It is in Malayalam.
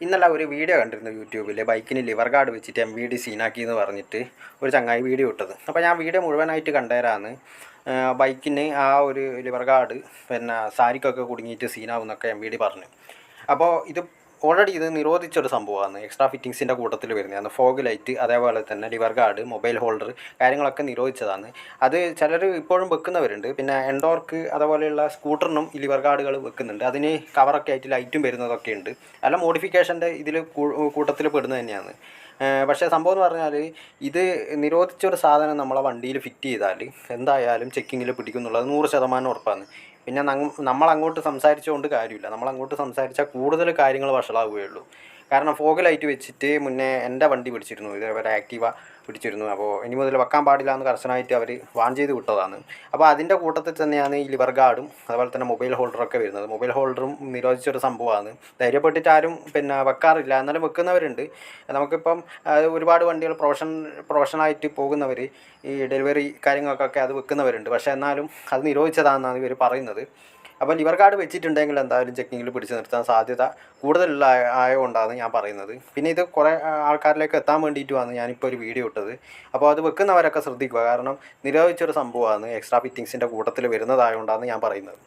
ഇന്നലെ ഒരു വീഡിയോ കണ്ടിരുന്നു യൂട്യൂബിൽ ബൈക്കിന് ലിവർ ഗാർഡ് വെച്ചിട്ട് MVD സീനാക്കി എന്ന് പറഞ്ഞിട്ട് ഒരു ചങ്ങായി വീഡിയോ ഇട്ടത്. അപ്പോൾ ഞാൻ വീഡിയോ മുഴുവനായിട്ട് കണ്ടേരാന്ന്. ബൈക്കിന് ആ ഒരു ലിവർ ഗാർഡ് പിന്നെ സാരിക്കൊക്കെ കുടുങ്ങിയിട്ട് സീനാവും എന്നൊക്കെ MVD പറഞ്ഞു. അപ്പോൾ ഇത് ഓൾറെഡി ഇത് നിരോധിച്ചൊരു സംഭവമാണ്. എക്സ്ട്രാ ഫിറ്റിങ്സിൻ്റെ കൂട്ടത്തിൽ വരുന്നതാണ്. ഫോഗ് ലൈറ്റ്, അതേപോലെ തന്നെ ലിവർ ഗാർഡ്, മൊബൈൽ ഹോൾഡർ കാര്യങ്ങളൊക്കെ നിരോധിച്ചതാണ്. അത് ചിലർ ഇപ്പോഴും വെക്കുന്നവരുണ്ട്. പിന്നെ എൻഡോർക്ക് അതുപോലെയുള്ള സ്കൂട്ടറിനും ഈ ലിവർ ഗാർഡുകൾ വെക്കുന്നുണ്ട്. അതിന് കവറൊക്കെ ആയിട്ട് ലൈറ്റും വരുന്നതൊക്കെ ഉണ്ട്. അല്ല, മോഡിഫിക്കേഷൻ്റെ ഇതിൽ കൂട്ടത്തിൽ പെടുന്നത് തന്നെയാണ്. പക്ഷേ സംഭവം എന്ന് പറഞ്ഞാൽ ഇത് നിരോധിച്ചൊരു സാധനം നമ്മളെ വണ്ടിയിൽ ഫിറ്റ് ചെയ്താൽ എന്തായാലും ചെക്കിങ്ങിൽ പിടിക്കുന്നുള്ളത് 100% ഉറപ്പാണ്. പിന്നെ നമ്മളങ്ങോട്ട് സംസാരിച്ചുകൊണ്ട് കാര്യമില്ല. നമ്മളങ്ങോട്ട് സംസാരിച്ചാൽ കൂടുതൽ കാര്യങ്ങൾ വഷളാവുകയുള്ളൂ. കാരണം ഫോഗ് ലൈറ്റ് വെച്ചിട്ട് മുന്നേ എൻ്റെ വണ്ടി പിടിച്ചിരുന്നു, ഇതേപോലെ ആക്റ്റീവ പിടിച്ചിരുന്നു. അപ്പോൾ ഇനി മുതൽ വെക്കാൻ പാടില്ല എന്ന് കർശനമായിട്ട് അവർ വാൺ ചെയ്ത് വിട്ടതാണ്. അപ്പോൾ അതിൻ്റെ കൂട്ടത്തിൽ തന്നെയാണ് ഈ ലിവർ ഗാർഡും അതുപോലെ തന്നെ മൊബൈൽ ഹോൾഡറൊക്കെ വരുന്നത്. മൊബൈൽ ഹോൾഡറും നിരോധിച്ചൊരു സംഭവമാണ്. ധൈര്യപ്പെട്ടിട്ട് ആരും പിന്നെ വെക്കാറില്ല, എന്നാലും വെക്കുന്നവരുണ്ട്. നമുക്കിപ്പം ഒരുപാട് വണ്ടികൾ പ്രൊഫഷണലായിട്ട് പോകുന്നവർ ഈ ഡെലിവറി കാര്യങ്ങൾക്കൊക്കെ അത് വെക്കുന്നവരുണ്ട്. പക്ഷേ എന്നാലും അത് നിരോധിച്ചതാണെന്നാണ് ഇവർ പറയുന്നത്. അപ്പോൾ ലിവർ ഗാർഡ് വെച്ചിട്ടുണ്ടെങ്കിൽ എന്തായാലും ചെക്കിങ്ങിൽ പിടിച്ച് നിർത്താൻ സാധ്യത കൂടുതലുള്ള ആയതുകൊണ്ടാണ് ഞാൻ പറയുന്നത്. പിന്നെ ഇത് കുറേ ആൾക്കാരിലേക്ക് എത്താൻ വേണ്ടിയിട്ടുമാണ് ഞാനിപ്പോൾ ഒരു വീഡിയോ ഇട്ടത്. അപ്പോൾ അത് വെക്കുന്നവരൊക്കെ ശ്രദ്ധിക്കുക. കാരണം നിരോധിച്ചൊരു സംഭവമാണ്, എക്സ്ട്രാ ഫിറ്റിങ്സിൻ്റെ കൂട്ടത്തിൽ വരുന്നതായതുകൊണ്ടാണ് ഞാൻ പറയുന്നത്.